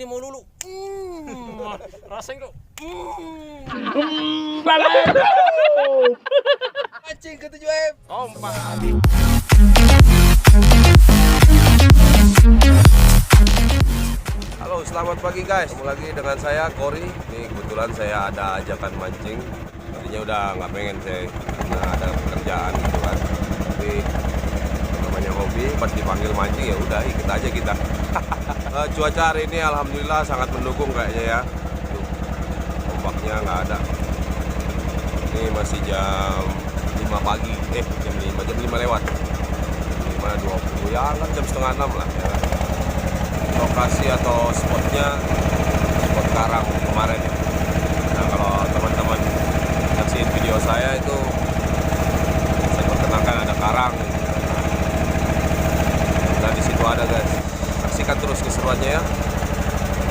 mau lulu. Rasain kok. Mancing ke 7M. Kompak. Halo, selamat pagi guys. Ketemu lagi dengan saya Cory. Ini kebetulan saya ada ajakan mancing. Tadinya udah nggak pengen saya, karena ada pekerjaan gitu kan. Tapi namanya hobi, pas dipanggil mancing ya udah ikut aja kita. Cuaca hari ini alhamdulillah sangat mendukung kayaknya ya. Tuh, ombaknya nggak ada. Ini masih jam 5 pagi, jam 5 lewat. 5.20 ya, kan jam setengah 6 lah ya kan. Lokasi atau spotnya spot karang kemarin ya. Nah, kalau teman-teman saksiin video saya itu saya perkenalkan ada karang. Nah, di situ ada guys. Saksikan terus keseruannya ya.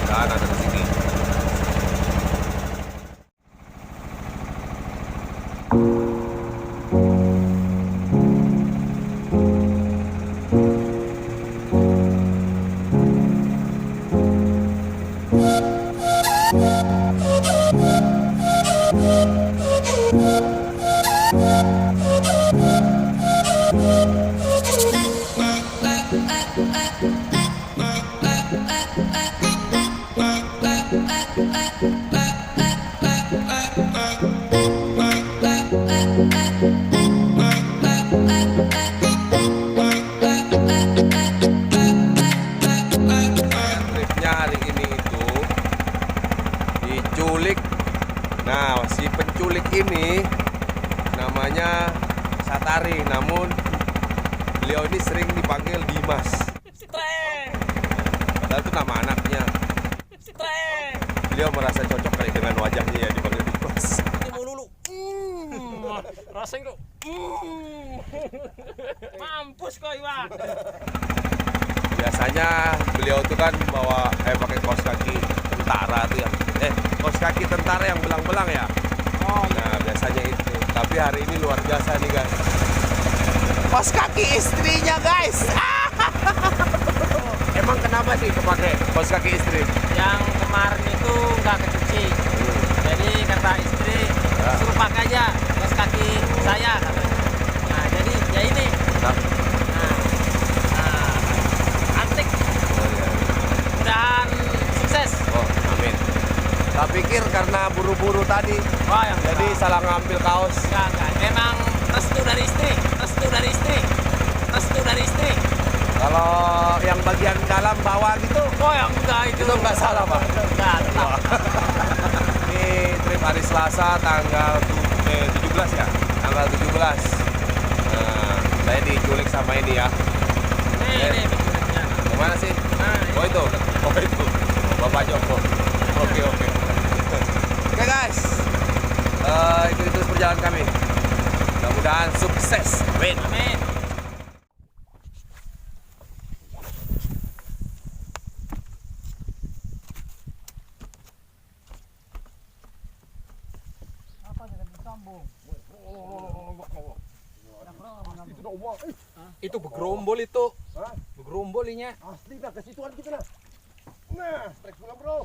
Dan ada di sini. Tripnya hari ini itu diculik. Nah, si penculik ini namanya Satari, namun beliau ini sering dipanggil Dimas. Padahal itu nama anaknya. Beliau merasa cocok kali dengan wajahnya ya dipanggil Dimas. Ini mau lulu. Rasain kok. Mampus kok Iwan. Biasanya beliau itu kan bawa pakai kaos kaki tentara tuh ya. Kaos kaki tentara yang belang-belang ya. Oh, Nah, biasanya itu. Tapi hari ini luar biasa nih guys. Kaos kaki istrinya guys. Emang kenapa sih kepake kaos kaki istri? yang kemarin itu nggak kecuci. Jadi kata istri suruh pakai aja kaos kaki saya katanya. Nah, jadi ya ini. Nah, Antik. oh, iya. Mudahan sukses. Oh, amin. Tak pikir karena buru-buru tadi, Wah, yang jadi salah ngambil kaos. enggak. Emang restu dari istri. Kalau yang bagian dalam bawah gitu, Oh, yang enggak itu nggak salah pak. Enggak, tetap. Ini trip hari Selasa tanggal 17 ya, tanggal 17. Nah, saya diculik sama ini ya. Ini penculiknya. Kemana sih? Nah, Oh itu, Bapak Joko. Oke. Oke guys, ikuti terus perjalanan kami. Mudah-mudahan sukses. Amin. amin. Itu begerombol itu. Begerombolinya. Asli dah, ke situan kita lah. Nah, strike pulang bro.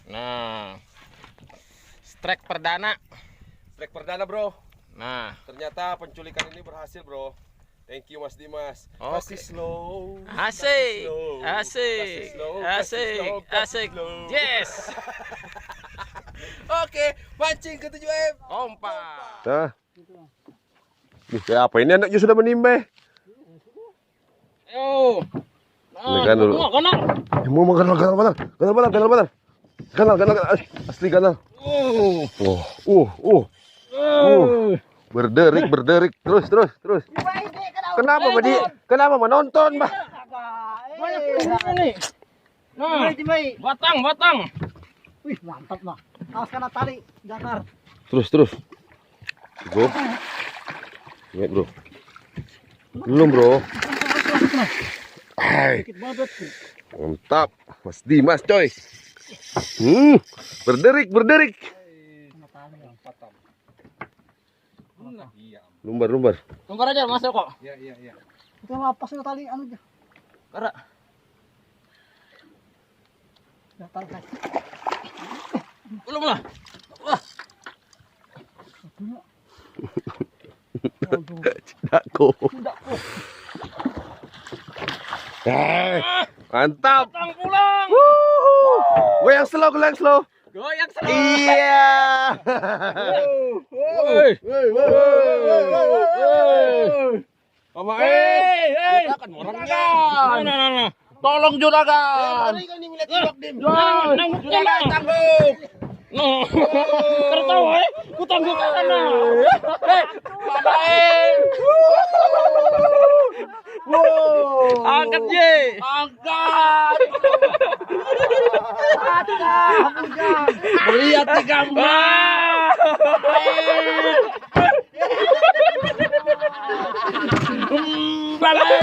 Nah, strike perdana. Strike perdana bro. Nah, Ternyata penculikan ini berhasil bro. Thank you Mas Dimas. Oke. Kasih slow. asik, Kasih slow. asik. Yes. Oke, mancing ke 7M. Kompak. Nah. Nih, kayak apa ini anaknya sudah menimba? Ayo. Ini kan dulu. Kanal. Mau kanal benar. Kanal. Asli kanal. Berderik. Terus. Kenapa, Badi? Kenapa menonton, Bah? Banyak ini. Nah, batang. Wih, mantap, Bang. Awas kena tali, datar. Terus. Bro. Ingat, Bro. Belum, Bro. Hai. Dikit banget. Mantap. Mas Dimas, coy. Berderik. Kena tali, Bang. Lumbar. Lumbar aja masuk kok. Iya. Itu lapas itu tali anu aja. Karena Datar, guys. belum lah. Wah, Cidakku. Mantap. batang pulang. Goyang slow. Goyang seru. Iya. Mama Kita kan orangnya. Nah. Tolong juragan. Juragan tangguh. No. Tertawa, ku tangguh ke sana. Angkat Ye. Angkat. Melihat di gambar. Balik.